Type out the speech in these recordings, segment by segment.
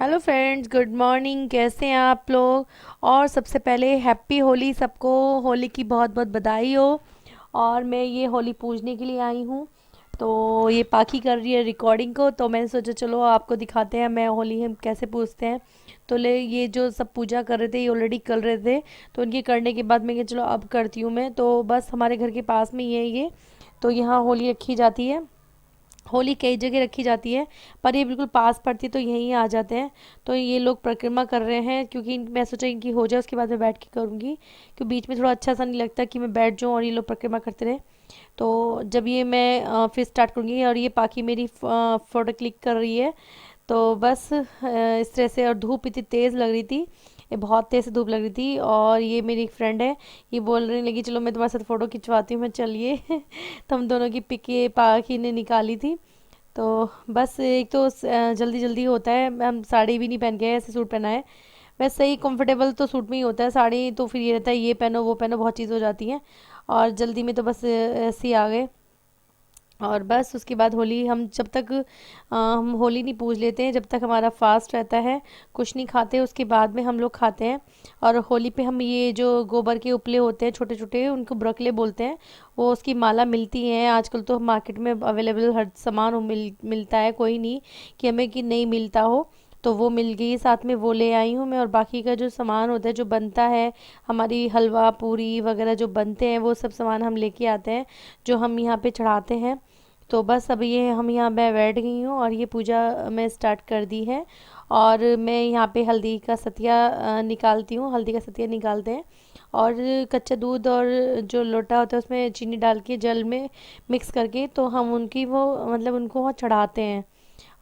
Hello friends, good morning. कैसे हैं आप लोग? और सबसे पहले हैप्पी होली सबको। होली की बहुत बहुत बधाई हो। और मैं ये होली पूजने के लिए आई हूँ। तो ये पाखी कर रही है रिकॉर्डिंग को, तो मैंने सोचा चलो आपको दिखाते हैं मैं होली हम कैसे पूजते हैं। तो ले ये जो सब पूजा कर रहे थे ये ऑलरेडी कर रहे थे। तो उनके करने के बाद मैं कहा चलो अब करती हूँ मैं। तो बस हमारे घर के पास में ही है ये। तो यहाँ होली रखी जाती है। होली कई जगह रखी जाती है, पर ये बिल्कुल पास पड़ती है तो यहीं आ जाते हैं। तो ये लोग परिक्रमा कर रहे हैं, क्योंकि मैं सोचा इनकी हो जाए उसके बाद मैं बैठ के करूँगी, क्योंकि बीच में थोड़ा अच्छा सा नहीं लगता कि मैं बैठ जाऊँ और ये लोग परिक्रमा करते रहे। तो जब ये मैं फिर स्टार्ट करूँगी, और ये पाखी मेरी फ़ोटो क्लिक कर रही है। तो बस इस तरह से। और धूप इतनी तेज़ लग रही थी, ये बहुत तेज़ धूप लग रही थी। और ये मेरी एक फ्रेंड है, ये बोलने लगी चलो मैं तुम्हारे साथ फ़ोटो खिंचवाती हूँ, मैं चलिए। तो हम दोनों की पिक ये पाखी ने निकाली थी। तो बस एक तो जल्दी जल्दी होता है, हम साड़ी भी नहीं पहन के आए, ऐसे सूट पहना है। वैसे ही कंफर्टेबल तो सूट में ही होता है, साड़ी तो फिर ये रहता है ये पहनो वो पहनो, बहुत चीज़ हो जाती हैं। और जल्दी में तो बस ऐसे ही आ गए। और बस उसके बाद होली हम जब तक हम होली नहीं पूज लेते हैं, जब तक हमारा फास्ट रहता है, कुछ नहीं खाते, उसके बाद में हम लोग खाते हैं। और होली पे हम ये जो गोबर के उपले होते हैं छोटे छोटे, उनको ब्रकले बोलते हैं। वो उसकी माला मिलती हैं आजकल तो मार्केट में अवेलेबल, हर सामान मिलता है, कोई नहीं कि हमें कि नहीं मिलता हो। तो वो मिल गई, साथ में वो ले आई हूँ मैं। और बाकी का जो सामान होता है जो बनता है, हमारी हलवा पूरी वगैरह जो बनते हैं वो सब सामान हम लेके आते हैं, जो हम यहाँ पे चढ़ाते हैं। तो बस अब ये हम यहाँ मैं बैठ गई हूँ और ये पूजा मैं स्टार्ट कर दी है। और मैं यहाँ पे हल्दी का सतिया निकालती हूँ, हल्दी का सतिया निकालते हैं। और कच्चा दूध और जो लोटा होता है उसमें चीनी डाल के जल में मिक्स करके, तो हम उनकी वो मतलब उनको वहाँ चढ़ाते हैं।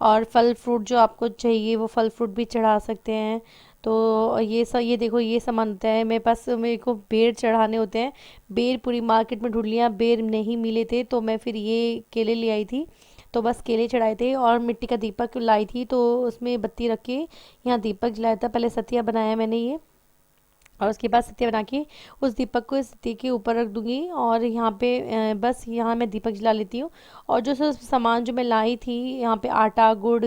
और फल फ्रूट जो आपको चाहिए वो फल फ्रूट भी चढ़ा सकते हैं। तो ये देखो ये सामान होता है मेरे पास, मेरे को बेर चढ़ाने होते हैं। बेर पूरी मार्केट में ढूंढ लिया, बेर नहीं मिले थे, तो मैं फिर ये केले ले आई थी। तो बस केले चढ़ाए थे और मिट्टी का दीपक लाई थी, तो उसमें बत्ती रख के यहाँ दीपक जलाया था। पहले सतिया बनाया मैंने ये, और उसके बाद सत्या बना के उस दीपक को इस सत्य के ऊपर रख दूंगी। और यहाँ पे बस यहाँ मैं दीपक जला लेती हूँ। और जो सब सामान जो मैं लाई थी यहाँ पे, आटा गुड़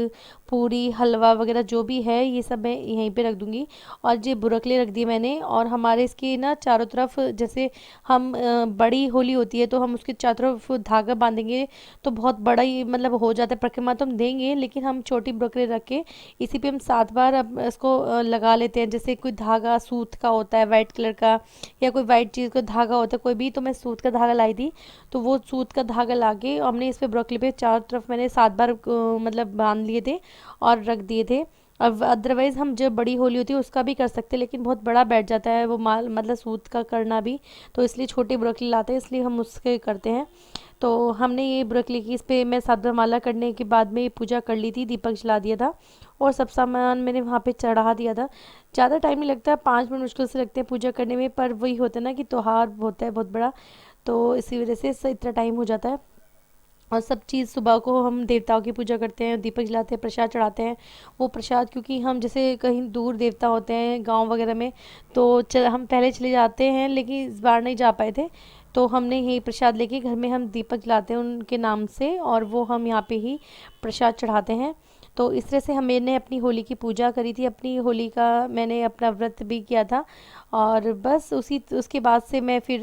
पूरी हलवा वगैरह जो भी है ये सब मैं यहीं पे रख दूंगी। और ये बुरकले रख दिए मैंने। और हमारे इसके ना चारों तरफ, जैसे हम बड़ी होली होती है तो हम उसके चारों तरफ धागा बांधेंगे, तो बहुत बड़ा ही मतलब हो जाता है। परिक्रमा तो हम देंगे, लेकिन हम छोटी बुरकले रख के इसी पे हम 7 बार अब इसको लगा लेते हैं। जैसे कोई धागा सूत का होता है वाइट कलर का, या कोई वाइट चीज़ का धागा होता है कोई भी, तो मैं सूत का धागा लाई थी। तो वो सूत का धागा ला के हमने इस पे ब्रोकली पे चारों तरफ मैंने 7 बार मतलब बांध लिए थे और रख दिए थे। अब अदरवाइज़ हम जब बड़ी होली होती है उसका भी कर सकते हैं, लेकिन बहुत बड़ा बैठ जाता है वो माल, मतलब सूत का करना भी। तो इसलिए छोटी ब्रोकली लाते हैं, इसलिए हम उसके करते हैं। तो हमने ये ब्रोकली की इस पे मैं 7 बार माला करने के बाद में पूजा कर ली थी, दीपक जला दिया था। और सब सामान मैंने वहाँ पे चढ़ा दिया था। ज़्यादा टाइम नहीं लगता, 5 मिनट मुश्किल से लगते हैं पूजा करने में, पर वही होता है ना कि त्योहार होता है बहुत बड़ा, तो इसी वजह से इतना टाइम हो जाता है। और सब चीज़ सुबह को हम देवताओं की पूजा करते हैं, दीपक जलाते हैं, प्रसाद चढ़ाते हैं। वो प्रसाद क्योंकि हम जैसे कहीं दूर देवता होते हैं गांव वगैरह में, तो हम पहले चले जाते हैं, लेकिन इस बार नहीं जा पाए थे। तो हमने यही प्रसाद लेके घर में हम दीपक जलाते हैं उनके नाम से, और वो हम यहाँ पे ही प्रसाद चढ़ाते हैं। तो इस तरह से हम मैंने अपनी होली की पूजा करी थी, अपनी होली का मैंने अपना व्रत भी किया था। और बस उसी उसके बाद से मैं फिर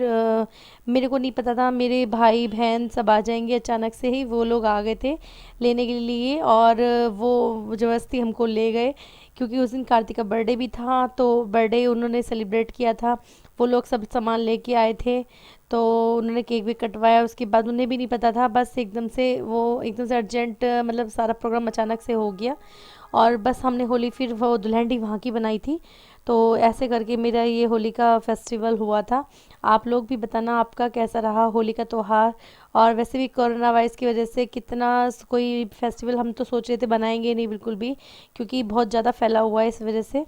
मेरे को नहीं पता था, मेरे भाई बहन सब आ जाएंगे, अचानक से ही वो लोग आ गए थे लेने के लिए। और वो ज़बरदस्ती हमको ले गए, क्योंकि उस दिन कार्तिक का बर्थडे भी था, तो बर्थडे उन्होंने सेलिब्रेट किया था। वो लोग सब सामान लेके आए थे, तो उन्होंने केक भी कटवाया। उसके बाद उन्हें भी नहीं पता था, बस एकदम से वो एकदम से अर्जेंट मतलब सारा प्रोग्राम अचानक से हो गया। और बस हमने होली फिर वो दुल्हन वहाँ की बनाई थी। तो ऐसे करके मेरा ये होली का फेस्टिवल हुआ था। आप लोग भी बताना आपका कैसा रहा होली का त्यौहार। और वैसे भी कोरोना वायरस की वजह से कितना कोई फेस्टिवल हम तो सोच रहे थे बनाएंगे नहीं बिल्कुल भी, क्योंकि बहुत ज़्यादा फैला हुआ है इस वजह से।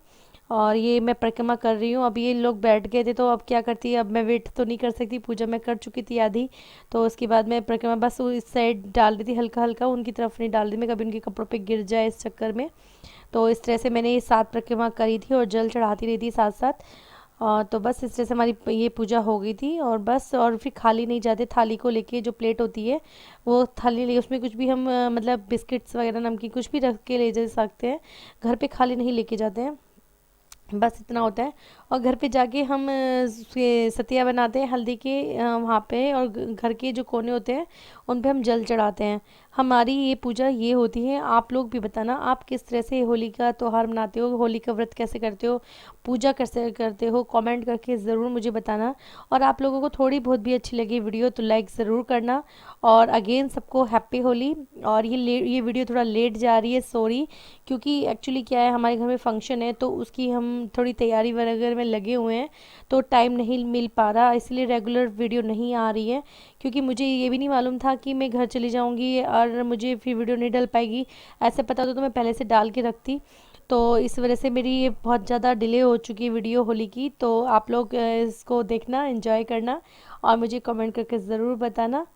और ये मैं परिक्रमा कर रही हूँ, अब ये लोग बैठ गए थे तो अब क्या करती, अब मैं वेट तो नहीं कर सकती, पूजा मैं कर चुकी थी आधी। तो उसके बाद मैं परिक्रमा बस वो इस साइड डाल रही थी, हल्का हल्का, उनकी तरफ नहीं डाल रही मैं, कभी उनके कपड़ों पे गिर जाए इस चक्कर में। तो इस तरह से मैंने ये 7 परिक्रमा करी थी और जल चढ़ाती रही थी साथ साथ। तो बस इस तरह से हमारी ये पूजा हो गई थी। और बस और फिर खाली नहीं जाते, थाली को लेके जो प्लेट होती है वो थाली ले, उसमें कुछ भी हम मतलब बिस्किट्स वगैरह नमकीन कुछ भी रख के ले जा सकते हैं, घर पे खाली नहीं लेके जाते हैं। बस इतना होता है। और घर पे जाके हम ये सतिया बनाते हैं हल्दी के वहाँ पे, और घर के जो कोने होते हैं उन पे हम जल चढ़ाते हैं। हमारी ये पूजा ये होती है। आप लोग भी बताना आप किस तरह से होली का त्यौहार मनाते हो, होली का व्रत कैसे करते हो, पूजा कैसे करते हो, कमेंट करके ज़रूर मुझे बताना। और आप लोगों को थोड़ी बहुत भी अच्छी लगी वीडियो तो लाइक ज़रूर करना। और अगेन सबको हैप्पी होली। और ये वीडियो थोड़ा लेट जा रही है, सॉरी, क्योंकि एक्चुअली क्या है हमारे घर में फंक्शन है तो उसकी हम थोड़ी तैयारी वगैरह में लगे हुए हैं, तो टाइम नहीं मिल पा रहा, इसलिए रेगुलर वीडियो नहीं आ रही है। क्योंकि मुझे ये भी नहीं मालूम था कि मैं घर चली जाऊंगी और मुझे फिर वीडियो नहीं डल पाएगी। ऐसे पता तो मैं पहले से डाल के रखती। तो इस वजह से मेरी ये बहुत ज़्यादा डिले हो चुकी है वीडियो होली की। तो आप लोग इसको देखना, एंजॉय करना और मुझे कमेंट करके ज़रूर बताना।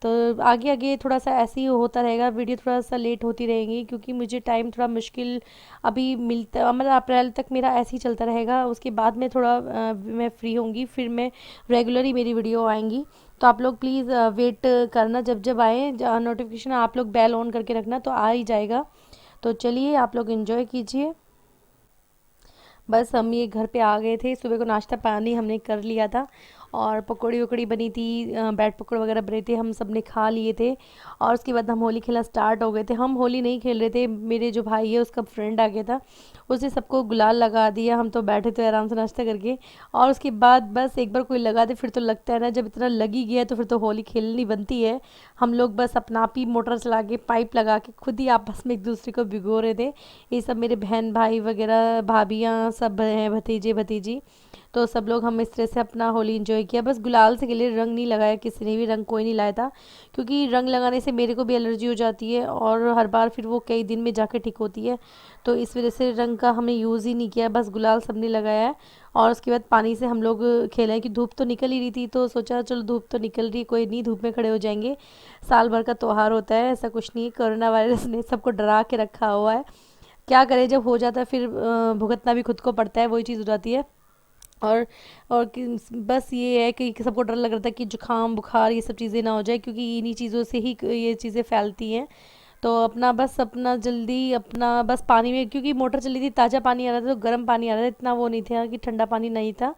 तो आगे आगे थोड़ा सा ऐसे ही होता रहेगा, वीडियो थोड़ा सा लेट होती रहेंगी क्योंकि मुझे टाइम थोड़ा मुश्किल अभी मिलता, मतलब अप्रैल तक मेरा ऐसे ही चलता रहेगा। उसके बाद में थोड़ा मैं फ्री होंगी, फिर मैं रेगुलर ही मेरी वीडियो आएंगी। तो आप लोग प्लीज़ वेट करना, जब जब आए नोटिफिकेशन आप लोग बेल ऑन करके रखना तो आ ही जाएगा। तो चलिए आप लोग एंजॉय कीजिए। बस हम ये घर पे आ गए थे, सुबह को नाश्ता पानी हमने कर लिया था और पकौड़ी वकौड़ी बनी थी, ब्रेड पकौड़े वगैरह बने थे, हम सब ने खा लिए थे। और उसके बाद हम होली खेलना स्टार्ट हो गए थे। हम होली नहीं खेल रहे थे, मेरे जो भाई है उसका फ्रेंड आ गया था, उसने सबको गुलाल लगा दिया। हम तो बैठे थे आराम से नाश्ता करके। और उसके बाद बस एक बार कोई लगा दे फिर तो लगता है ना, जब इतना लगी गया तो फिर तो होली खेलनी बनती है। हम लोग बस अपना आप ही मोटर चला के पाइप लगा के खुद ही आपस में एक दूसरे को भिगो रहे थे। ये सब मेरे बहन भाई वगैरह भाभियाँ सब हैं, भतीजे भतीजी। तो सब लोग हम इस तरह से अपना होली एंजॉय किया। बस गुलाल से खेले, रंग नहीं लगाया, किसी ने भी रंग कोई नहीं लाया था, क्योंकि रंग लगाने से मेरे को भी एलर्जी हो जाती है और हर बार फिर वो कई दिन में जाके ठीक होती है। तो इस वजह से रंग का हमने यूज़ ही नहीं किया, बस गुलाल सबने लगाया है। और उसके बाद पानी से हम लोग खेले हैं कि धूप तो निकल ही रही थी, तो सोचा चलो धूप तो निकल रही, कोई नहीं धूप में खड़े हो जाएंगे, साल भर का त्यौहार होता है, ऐसा कुछ नहीं। कोरोना वायरस ने सबको डरा के रखा हुआ है, क्या करें, जब हो जाता है फिर भुगतना भी खुद को पड़ता है, वही चीज़ हो जाती है। और बस ये है कि सबको डर लग रहा था कि जुकाम बुखार ये सब चीज़ें ना हो जाए, क्योंकि इन्हीं चीज़ों से ही ये चीज़ें फैलती हैं। तो अपना बस अपना जल्दी अपना बस पानी में, क्योंकि मोटर चली थी, ताज़ा पानी आ रहा था तो गर्म पानी आ रहा था, इतना वो नहीं था कि ठंडा पानी नहीं था।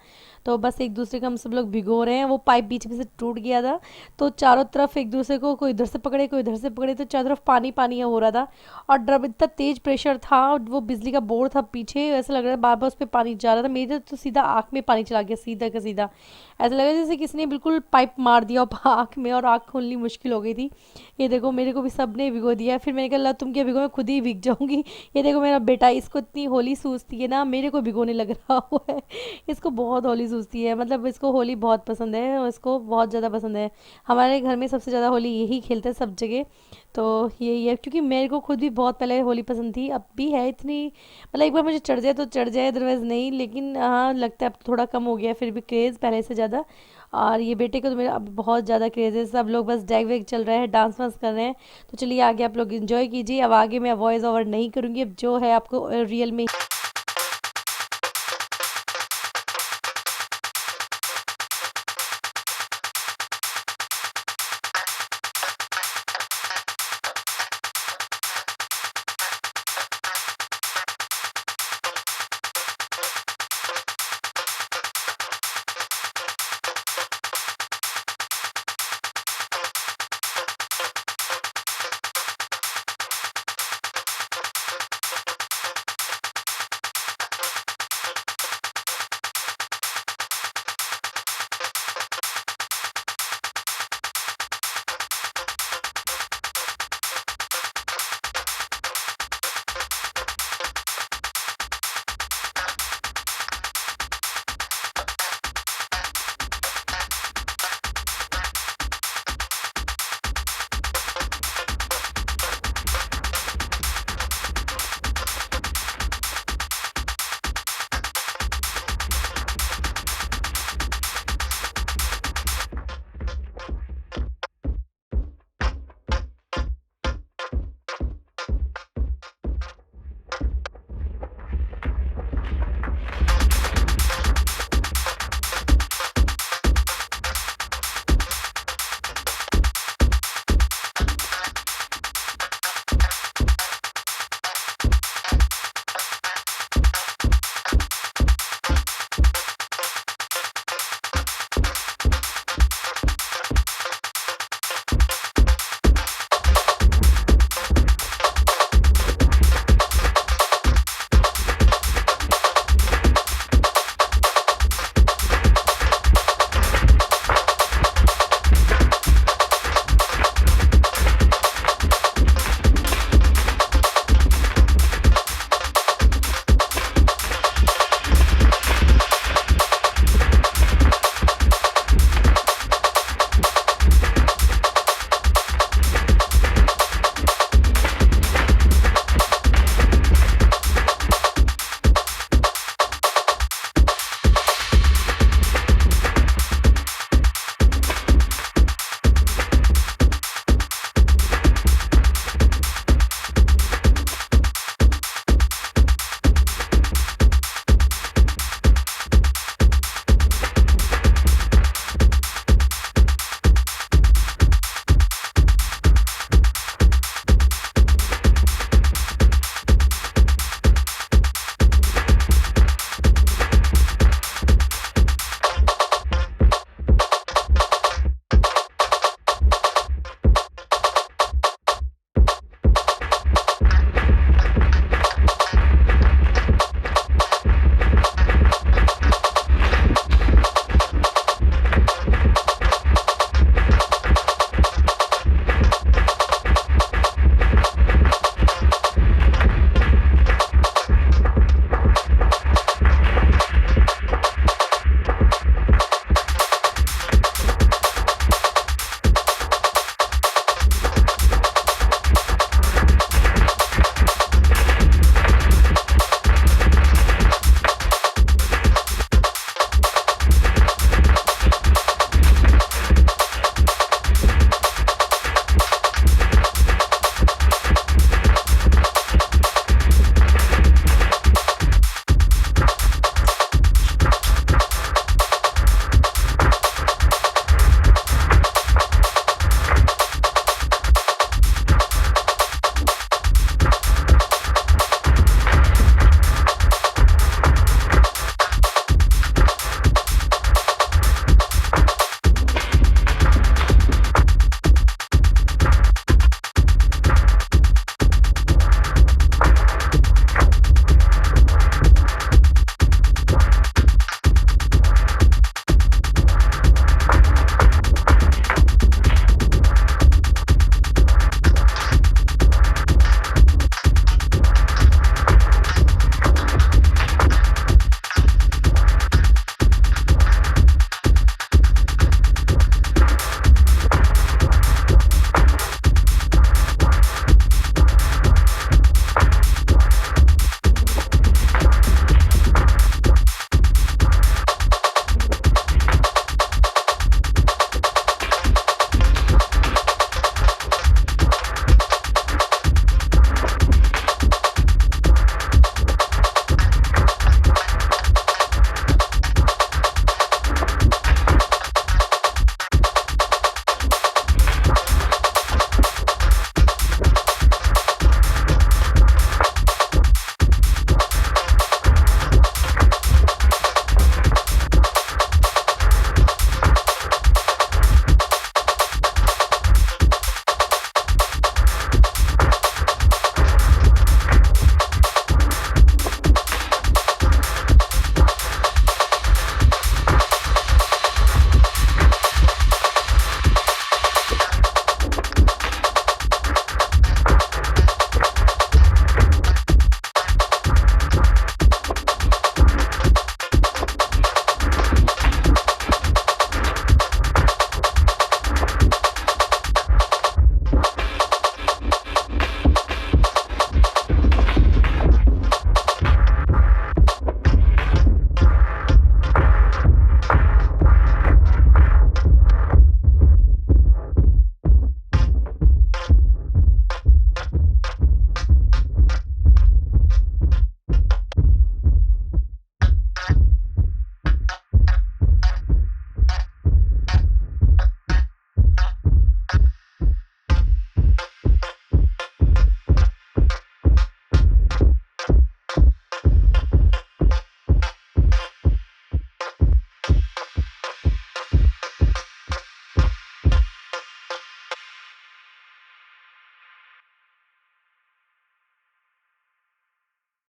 तो बस एक दूसरे को हम सब लोग भिगो रहे हैं। वो पाइप बीच में से टूट गया था, तो चारों तरफ एक दूसरे को कोई इधर से पकड़े कोई इधर से पकड़े, तो चारों तरफ पानी पानी हो रहा था। और ड्रम इतना तेज प्रेशर था, वो बिजली का बोर्ड था पीछे, ऐसा लग रहा था बार बार उस पर पानी जा रहा था। मेरे तो सीधा आँख में पानी चला गया, सीधा का सीधा, ऐसा लगा जैसे किसी ने बिल्कुल पाइप मार दिया हो आँख में, और आँख खोलनी मुश्किल हो गई थी। ये देखो मेरे को भी सब ने भिगो दिया। फिर मैंने कहा ला तुम क्या भिगो, मैं खुद ही भीग जाऊंगी। ये देखो मेरा बेटा, इसको इतनी होली सूझती है ना, मेरे को भिगोने लग रहा हुआ है। इसको बहुत होली सूझती है, मतलब इसको होली बहुत पसंद है, और इसको बहुत ज़्यादा पसंद है। हमारे घर में सबसे ज़्यादा होली यही खेलते हैं सब जगह। तो यही है, क्योंकि मेरे को खुद भी बहुत पहले होली पसंद थी, अब भी है इतनी, मतलब एक बार मुझे चढ़ जाए तो चढ़ जाए, अदरवाइज़ नहीं। लेकिन हाँ लगता है अब थोड़ा कम हो गया है, फिर भी क्रेज़ पहले से ज़्यादा। और ये बेटे को तो मेरा अब बहुत ज़्यादा क्रेज़ है, सब लोग बस डैग वैग चल रहे हैं, डांस वांस कर रहे हैं। तो चलिए आगे आप लोग इन्जॉय कीजिए। अब आगे मैं वॉइस ओवर नहीं करूँगी, अब जो है आपको रियल में